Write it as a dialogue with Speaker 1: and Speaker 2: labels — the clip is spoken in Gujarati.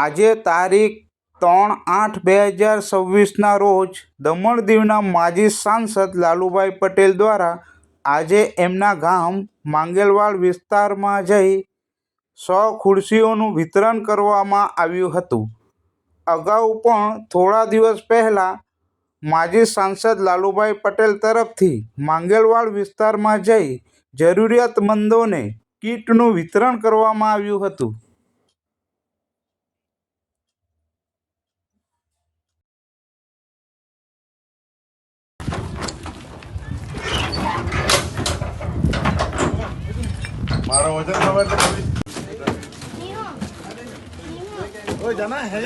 Speaker 1: આજે તારીખ 3/8/2026ના રોજ દમણ દીવના માજી સાંસદ લાલુભાઈ પટેલ દ્વારા આજે એમના ગામ માંગેલવાડ વિસ્તારમાં જઈ 100 ખુરશીઓનું વિતરણ કરવામાં આવ્યું હતું। અગાઉ પણ થોડા દિવસ પહેલાં માજી સાંસદ લાલુભાઈ પટેલ તરફથી માંગેલવાડ વિસ્તારમાં જઈ જરૂરિયાતમંદોને કીટનું વિતરણ કરવામાં આવ્યું હતું।
Speaker 2: મારો વજન ખબર છે? ઓય જાના હે